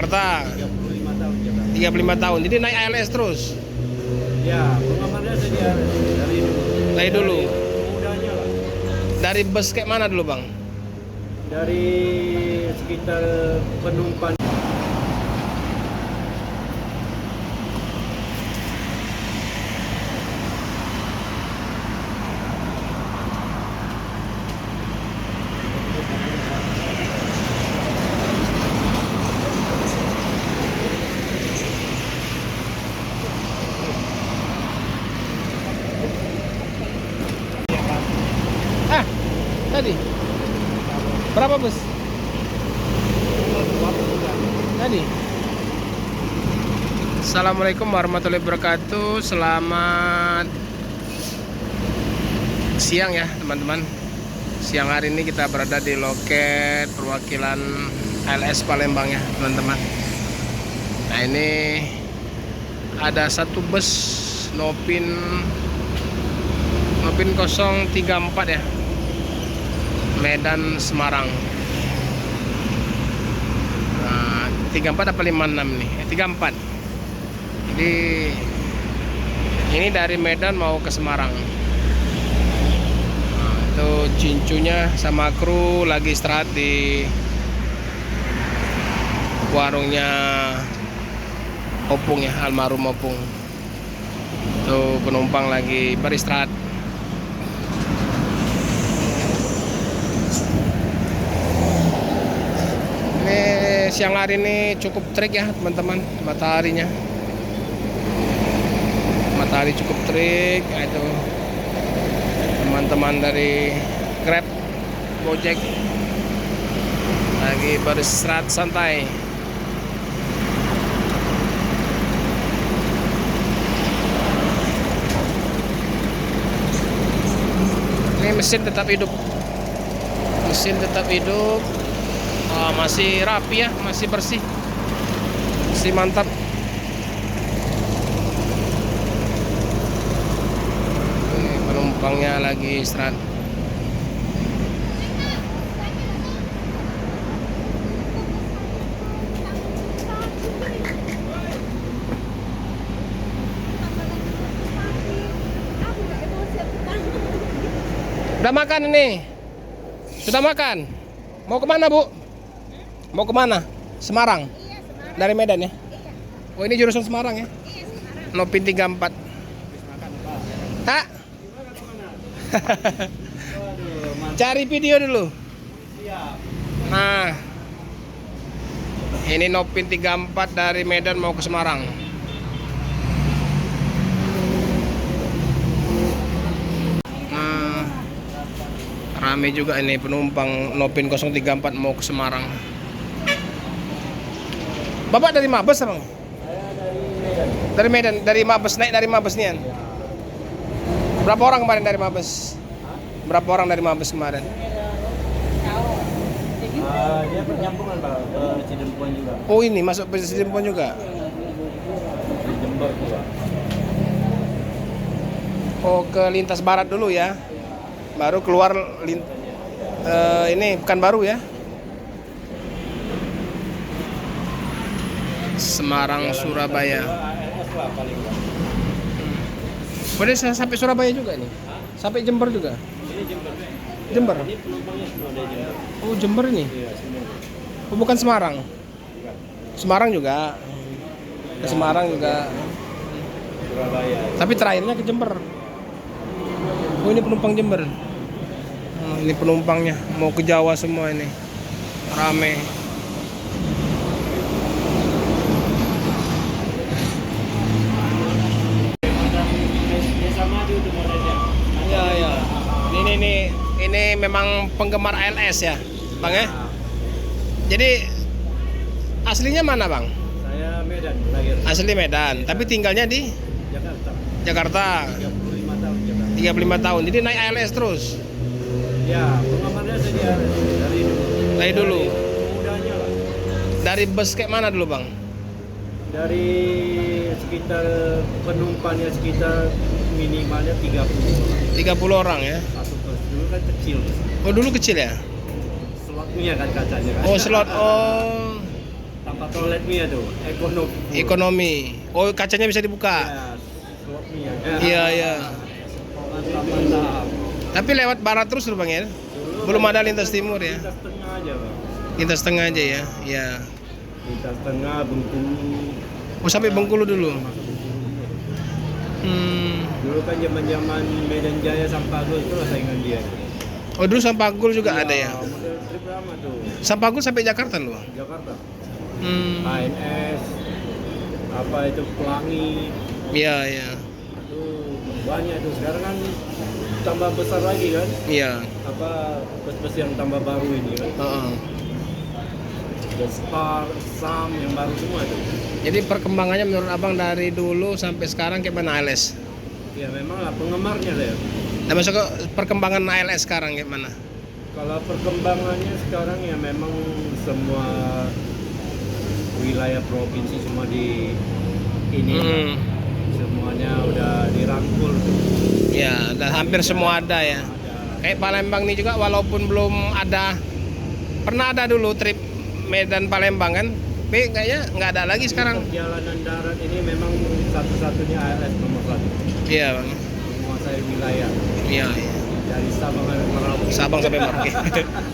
Jakarta 35 tahun Jakarta. 35 tahun. Jadi naik ALS terus. Ya, pengalamannya saya dari dulu. Dari dulu. Mudanya lah. Dari bus kayak mana dulu, Bang? Dari sekitar penumpang. Tadi berapa bus? Tadi. Assalamualaikum warahmatullahi wabarakatuh. Selamat siang ya teman-teman. Siang hari ini kita berada di loket perwakilan ALS Palembang ya teman-teman. Nah ini ada satu bus Nopin 034 ya, Medan Semarang. Nah, 34 apa 56 nih? 34. Jadi ini dari Medan mau ke Semarang. Nah, itu cincunya sama kru lagi istirahat di warungnya Opung ya, almarhum Opung. Itu penumpang lagi beristirahat. Siang hari ini cukup terik ya teman-teman, matahari cukup terik. Itu teman-teman dari Grab, Gojek lagi beristirahat santai. Ini mesin tetap hidup, masih rapi ya, masih bersih, masih mantap. Ini penumpangnya lagi istirahat. Udah makan ini? Sudah makan? Mau kemana Bu? Mau kemana? Semarang? Iya, Semarang. Dari Medan ya? Iya. Oh ini jurusan Semarang ya? Iya, Semarang. Nopin 34. Hah? Cari video dulu. Nah, ini Nopin 34 dari Medan mau ke Semarang. Nah, rame juga ini penumpang Nopin 034 mau ke Semarang. Bapak dari Mabes Bang? Dari Medan, dari Mabes, naik dari Mabes nih. Berapa orang kemarin dari Mabes? Berapa orang dari Mabes kemarin? Dia penyambungan Pak ke Cidempuan juga. Oh ini masuk ke Cidempuan juga. Di Jember juga. Oh ke lintas barat dulu ya. Baru keluar ini Pekanbaru ya. Semarang, Surabaya. ALS lah paling enggak. Boleh saya sampai Surabaya juga nih? Sampai Jember juga? Ini Jember. Jember? Ini penumpangnya semua dari Jember. Oh Jember ini? Iya, semua. Oh bukan Semarang? Bukan. Semarang juga? Ke Semarang juga. Surabaya. Tapi terakhirnya ke Jember. Oh ini penumpang Jember. Oh, ini penumpangnya mau ke Jawa semua ini. Rame. Sama di udah modelnya. Iya ya. Ini memang penggemar ALS ya, Bang ya. Jadi aslinya mana, Bang? Saya Medan lahir. Asli Medan, tapi tinggalnya di Jakarta. Jakarta 35 tahun Jakarta. 35 tahun. Jadi naik ALS terus. Ya, pengalamannya saya dari dulu. Dari dulu. Mudanya lah. Dari bus kayak mana dulu, Bang? Dari sekitar penumpangnya sekitar minimalnya 30 orang. 30 orang ya. Satu bus dulu kan kecil. Oh dulu kecil ya? Slotnya kan kacanya kan. Oh slot. Oh. Tambah Apa toilet Mia tuh? Ekonomi. Ekonomi. Oh, kacanya bisa dibuka. Ya, suap Mia. Iya, iya. Mantap. Tapi lewat barat terus tuh Bang ya. Dulu Belum ada lintas timur ya. Lintas tengah aja, Bang. Lintas tengah aja ya. Iya. Lintas tengah, Bengkulu. Oh, sampai Bengkulu dulu. Masuk Bengkulu. Hmm. Dulu kan zaman-zaman Medan Jaya Sampagul itu lah saingan dia. Oh, dulu Sampagul juga Iya, ada ya. Model trip lama tuh. Sampagul sampai Jakarta loh. Jakarta. Hmm. ANS, apa itu Pelangi, Iya, iya. itu banyak tuh. Sekarang kan tambah besar lagi kan, Iya. apa bus-bus yang tambah baru ini kan, Heeh. The Star, Sam yang baru semua tuh. Jadi perkembangannya menurut Abang dari dulu sampai sekarang kayak mana ALS? Ya memang lah penggemarnya lah ya. Nah, masuk ke perkembangan ALS sekarang kayak mana? Kalau perkembangannya sekarang ya memang semua wilayah provinsi semua di ini Hmm. semuanya udah dirangkul tuh. Ya, dan hampir semua ada ya. Ada. Kayak Palembang nih juga walaupun belum ada, pernah ada dulu trip Medan Palembang kan, tapi kayaknya nggak ada lagi sekarang. Perjalanan darat ini memang satu-satunya ALS nomor 1 Iya Bang. menguasai wilayah Iya. Iya. dari Sabang sampai Merauke. Sabang sampai Merauke.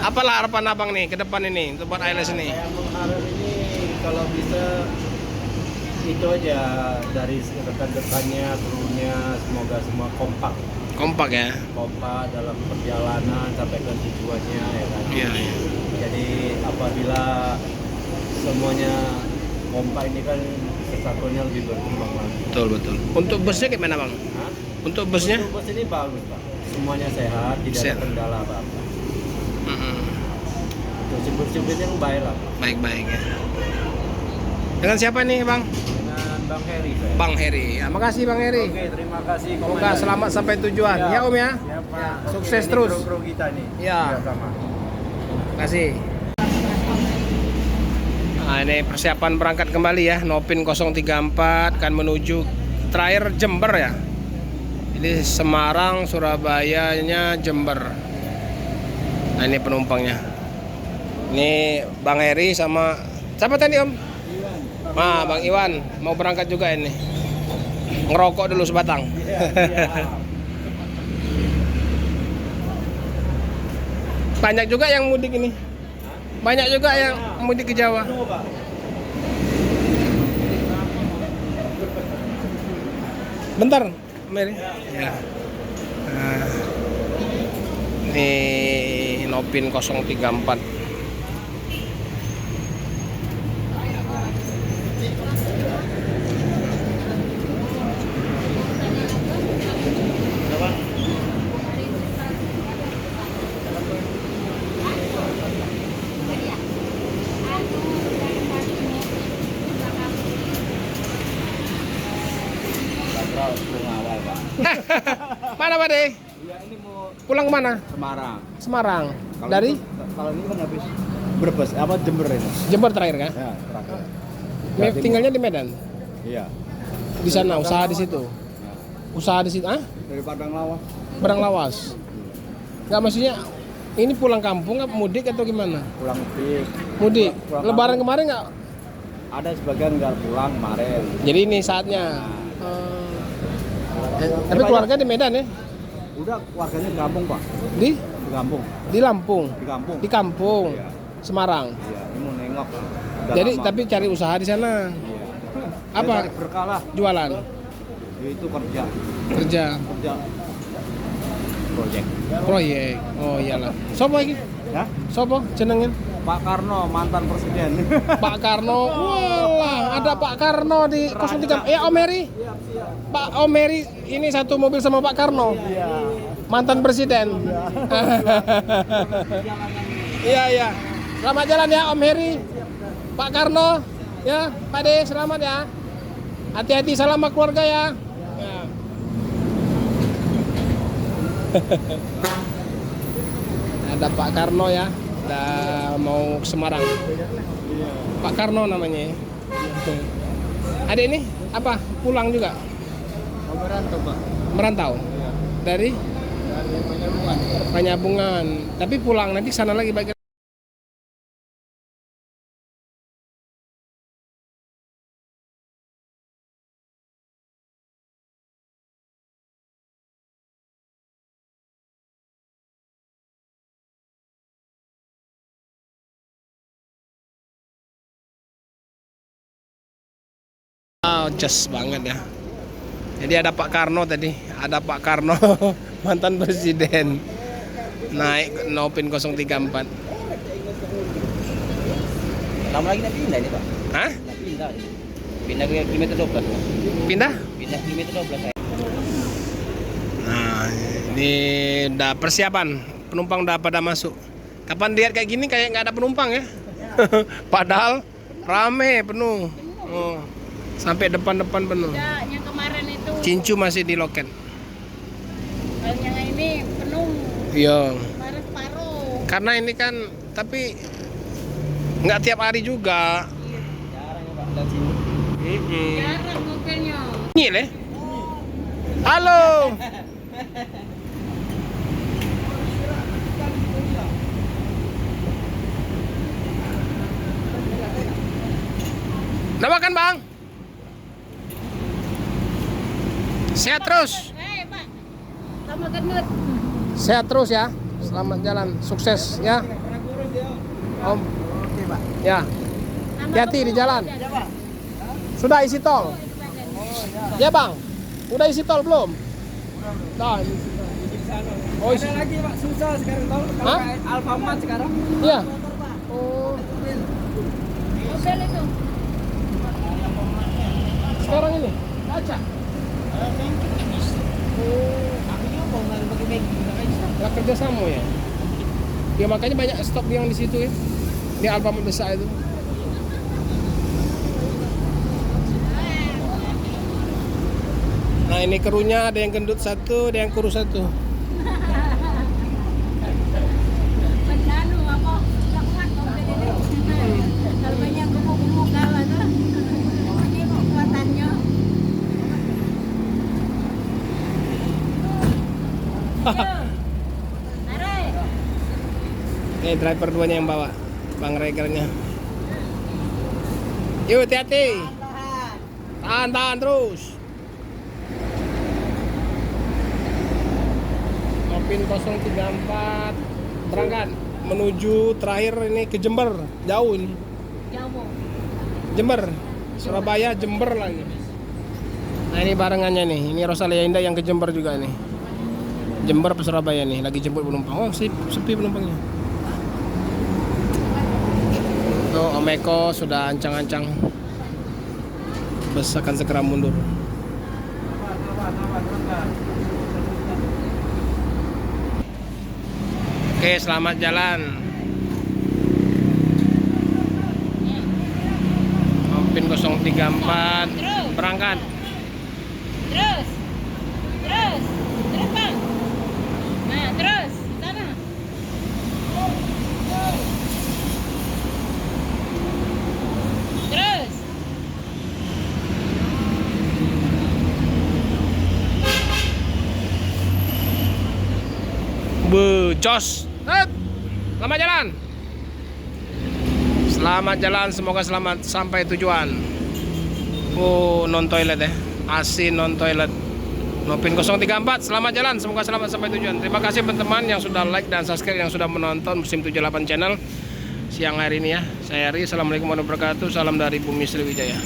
Apalah harapan Abang nih ke depan ini untuk buat ALS ini? Saya mengharap ini kalau bisa itu aja dari rekan-rekannya, krunya, semoga semua kompak Kompak ya. dalam perjalanan sampai ke tujuannya ya kan. Iya. Iya. Jadi apabila semuanya kompak ini kan kesatuannya lebih berkembang lagi. Betul betul. Untuk busnya kayak mana Bang? Hah? Untuk busnya? Untuk bus ini bagus Pak, semuanya sehat, tidak Sehat. ada kendala apa-apa. Mm-mm. Untuk supir-supir yang baik lah. Baik-baik ya. Dengan siapa nih Bang? Dengan Bang Heri saya. Bang Heri. Ya, makasih Bang Heri. Oke, terima kasih. Semoga Komandan. selamat sampai tujuan. Ya Om ya. Ya, Pak. Sukses Ini terus. kru-kru kita nih. Ya. Sama. Terima kasih. Nah, ini persiapan berangkat kembali ya. Nopin 034 akan menuju terakhir Jember ya. Ini Semarang, Surabayanya Jember. Nah, ini penumpangnya. Ini Bang Heri sama siapa tadi Om? Nah, Bang Iwan mau berangkat juga ini. Ngerokok dulu sebatang. Banyak juga yang mudik ini. Banyak juga yang mudik ke Jawa. Tunggu, Pak. Bentar, Mary. Ya. Nah, ini Nopin 034. Awal, Pak. Mana Pak De? Iya, ini mau Pulang kemana? Semarang. Semarang. Kalau Dari kalau ini kan habis Brebes, apa Jember ini? Jember terakhir kan? Ya, terakhir. Tinggalnya di Medan. Iya. Di sana usaha di situ. Usaha di situ. Ah? Dari Padang Lawas. Barang lawas. Enggak maksudnya ini pulang kampung apa mudik atau gimana? Pulang mudik. Mudik. Pulang Lebaran kampung. kemarin nggak? Ada sebagian nggak pulang kemarin. Jadi ini saatnya. Tapi keluarga di Medan ya? Udah warganya di kampung, Pak. Di Di kampung. di Lampung. Di kampung. Di kampung. Iya. Semarang. Iya, ini mau nengok. Udah Jadi lama. tapi cari usaha di sana. Iya. Apa? Ya, cari berkah lah. Jualan, Itu kerja. kerja, Proyek. proyek. Oh iyalah. Sopo iki? Ya? Sopo jenengnya? Pak Karno, mantan presiden. Pak Karno. Wah, ada Pak Karno di 03. Ya Om Heri. Pak Om Heri ini satu mobil sama Pak Karno. Iya. Mantan presiden. Iya iya. Selamat jalan ya Om Heri. Pak Karno. Ya, Pak De, selamat ya. Hati-hati, salam sama keluarga ya. Ya. Ada Pak Karno ya. Udah mau ke Semarang. Pak Karno namanya. Adik ini apa? Pulang juga? Merantau, Pak. Merantau? Dari? Penyambungan. Tapi pulang nanti sana lagi bagi Wow, just banget ya. Jadi ada Pak Karno tadi, ada Pak Karno mantan presiden naik Nopin 034. Lama lagi nak pindah ini, Pak. Hah? Nak pindah. Pindah ke kilometer 12. Pindah? Pindah kilometer 12. Nah, ini udah persiapan, penumpang udah pada masuk. Kapan lihat kayak gini kayak nggak ada penumpang ya? Padahal rame penuh. Oh, sampai depan-depan penuh. Ya, yang kemarin itu. Cincu masih di loket. Kalau yang ini penuh. Iya. Kemarin separuh. Karena ini kan, tapi nggak tiap hari juga. Jarang ya, Pak, dari sini. Jarang mobilnya. Ini leh. Halo. Udah makan bang? Sehat terus. Pak. Sama gendut. Sehat terus ya. Selamat jalan, sukses ya. Om. Oke, Pak. Ya. Hati-hati di jalan. Sudah isi tol? Ya bang. Udah isi tol belum? Dah. Oh, isi. Ada lagi, Pak, susah sekarang tol. Hah? Alfamart sekarang. Iya. Oh. Mobil itu. Sekarang ini kaca. Lah kerja sama ya. Ya makanya banyak stok yang di situ ya. Di Alfamart besar itu. Nah ini krunya ada yang gendut satu, ada yang kurus satu. Pendalu apa? Enggak kuat mobil ini. Kalau banyak gemuk-gemuk kalah tuh. Ini kekuatannya. Tarik. Nih driver duanya yang bawa, Bang Regernya. Yuk hati-hati. Tahan terus. Nopin 034 berangkat menuju terakhir ini ke Jember. Jauh ini. Jauh. Jember. Surabaya, Jember lagi. Nah ini barengannya nih. Ini Rosalia Indah yang ke Jember juga nih. Jember ke Surabaya nih, lagi jemput penumpang. Oh, sepi penumpangnya. Tuh, Om Eko sudah ancang-ancang. Bus akan segera mundur. Oke, selamat jalan. Nopin 034 berangkat. Terus. Terus Bang. Nah, terus sana. Terus. Jos. Selamat jalan. Selamat jalan, semoga selamat sampai tujuan. Oh, non toilet ya. AC non toilet. Nopin 034, selamat jalan, semoga selamat sampai tujuan. Terima kasih teman-teman yang sudah like dan subscribe, yang sudah menonton Musim 78 channel siang hari ini ya. Saya Ari, assalamualaikum warahmatullahi wabarakatuh. Salam dari Bumi Sriwijaya.